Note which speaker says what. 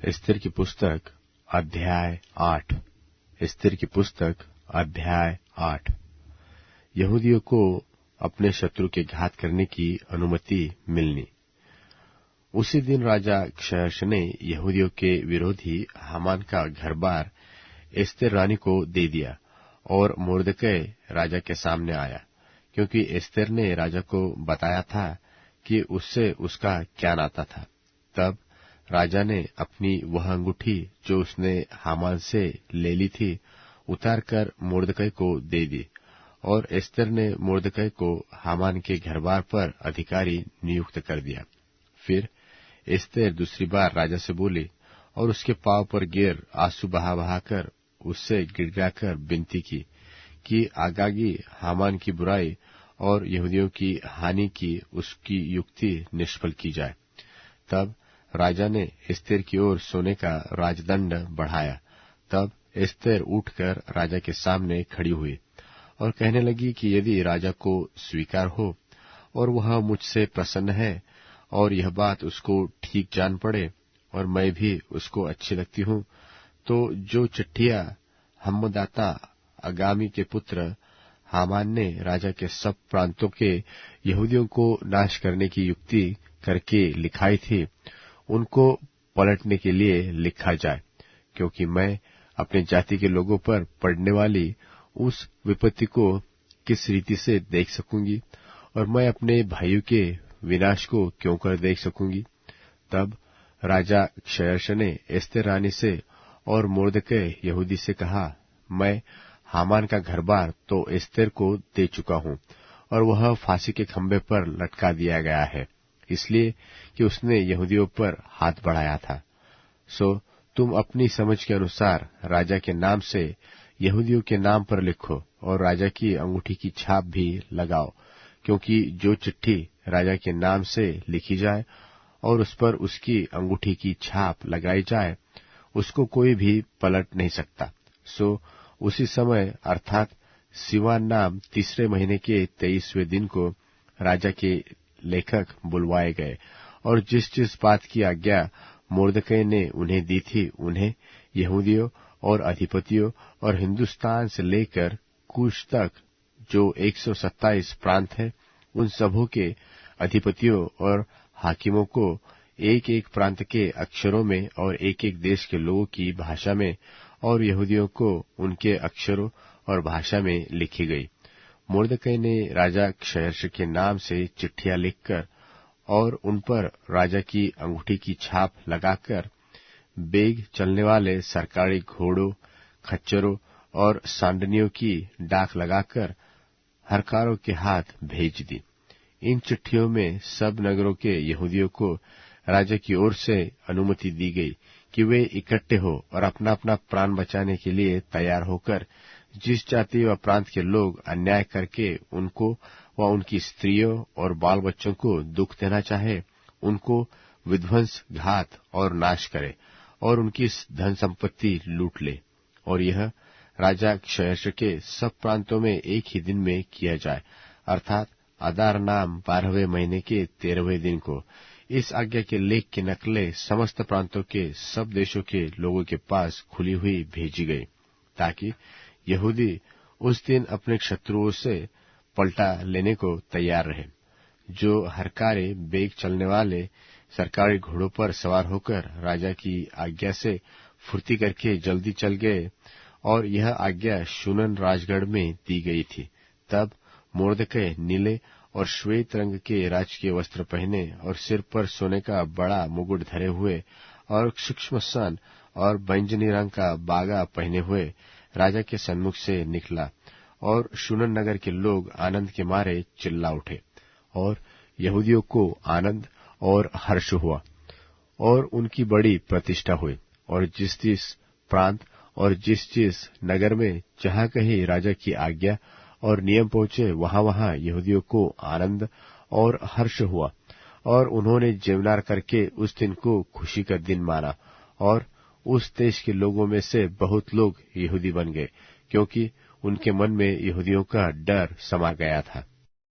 Speaker 1: Esther की पुस्तक अध्याय 8। एस्तेर की पुस्तक अध्याय 8। यहूदियों को अपने शत्रु के घात करने की अनुमति मिलनी। उसी दिन राजा क्षयर्ष ने यहूदियों के विरोधी हामान का घर-बार एस्तेर रानी को दे दिया और मोर्देकै राजा के सामने आया, क्योंकि एस्तेर ने राजा को बताया था कि उससे उसका क्या नाता था। तब राजा ने अपनी वह अंगूठी जो उसने हामान से ले ली थी उतारकर मोर्देकै को दे दी, और एस्तेर ने मोर्देकै को हामान के घरबार पर अधिकारी नियुक्त कर दिया। फिर एस्तेर दूसरी बार राजा से बोली और उसके पांव पर गिर आंसू बहा बहाकर उससे गिड़गिड़ाकर विनती की कि आगागी हामान की बुराई और यहूदियों की हानि की उसकी युक्ति निष्फल की जाए। तब राजा ने एस्तेर की ओर सोने का राजदंड बढ़ाया। तब एस्तेर उठकर राजा के सामने खड़ी हुई और कहने लगी कि यदि राजा को स्वीकार हो और वह मुझसे प्रसन्न है और यह बात उसको ठीक जान पड़े और मैं भी उसको अच्छी लगती हूं, तो जो चिट्ठियां हम्मदाता आगामी के पुत्र हामान ने राजा के सब प्रांतों के यहूदियों को नाश करने की युक्ति करके लिखाई थी, उनको पलटने के लिए लिखा जाए, क्योंकि मैं अपने जाति के लोगों पर पड़ने वाली उस विपत्ति को किस रीति से देख सकूंगी और मैं अपने भाइयों के विनाश को क्यों कर देख सकूंगी। तब राजा क्षयर्ष ने एस्तेर रानी से और मोर्देकै यहूदी से कहा, मैं हामान का घरबार तो एस्तेर को दे चुका हूं और वह फांसी के खंभे पर लटका दिया गया है, इसलिए कि उसने यहूदियों पर हाथ बढ़ाया था। सो तुम अपनी समझ के अनुसार राजा के नाम से यहूदियों के नाम पर लिखो और राजा की अंगूठी की छाप भी लगाओ, क्योंकि जो चिट्ठी राजा के नाम से लिखी जाए और उस पर उसकी अंगूठी की छाप लगाई जाए, उसको कोई भी पलट नहीं सकता। सो उसी समय अर्थात सिवान नाम तीसरे महीने के 23वें दिन को राजा के लेखक बुलवाए गए और जिस जिस बात की आज्ञा मोर्देकै ने उन्हें दी थी, उन्हें यहूदियों और अधिपतियों और हिंदुस्तान से लेकर कूश तक जो 127 प्रांत है, उन सबों के अधिपतियों और हाकिमों को एक एक प्रांत के अक्षरों में और एक एक देश के लोगों की भाषा में और यहूदियों को उनके अक्षरों और भाषा में लिखी गई। मोर्देकै ने राजा क्षयर्ष के नाम से चिट्ठियां लिखकर और उन पर राजा की अंगूठी की छाप लगाकर बेग चलने वाले सरकारी घोड़ों, खच्चरों और सांडनियों की डाक लगाकर हरकारों के हाथ भेज दी। इन चिट्ठियों में सब नगरों के यहूदियों को राजा की ओर से अनुमति दी गई कि वे इकट्ठे हो और अपना अपना प्राण बचाने के लिए तैयार होकर जिस जाति व प्रांत के लोग अन्याय करके उनको व उनकी स्त्रियों और बाल बच्चों को दुख देना चाहे, उनको विध्वंस, घात और नाश करे और उनकी धन संपत्ति लूट ले। और यह राजा क्षयर्ष के सब प्रांतों में एक ही दिन में किया जाए, अर्थात अदार नाम 12वें महीने के 13वें दिन को। इस आज्ञा के लेख की नकलें समस्त प्रांतों के सब देशों के लोगों के पास खुली हुई भेजी गई, ताकि यहूदी उस दिन अपने शत्रुओं से पलटा लेने को तैयार रहे। जो हरकारे बेग चलने वाले सरकारी घोड़ों पर सवार होकर राजा की आज्ञा से फुर्ती करके जल्दी चल गए, और यह आज्ञा शूनन राजगढ़ में दी गई थी। तब मोर्देकै नीले और श्वेत रंग के राजकीय वस्त्र पहने और सिर पर सोने का बड़ा मुकुट धरे हुए और सूक्ष्म सन और बैंजनी रंग का बागा पहने हुए राजा के सन्मुख से निकला, और शूनन नगर के लोग आनंद के मारे चिल्ला उठे और यहूदियों को आनंद और हर्ष हुआ और उनकी बड़ी प्रतिष्ठा हुई। और जिस जिस प्रांत और जिस जिस नगर में जहां कहीं राजा की आज्ञा और नियम पहुंचे, वहां वहां यहूदियों को आनंद और हर्ष हुआ, और उन्होंने जेवनार करके उस दिन को खुशी का दिन माना। और उस देश के लोगों में से बहुत लोग यहूदी बन गए, क्योंकि उनके मन में यहूदियों का डर समा गया था।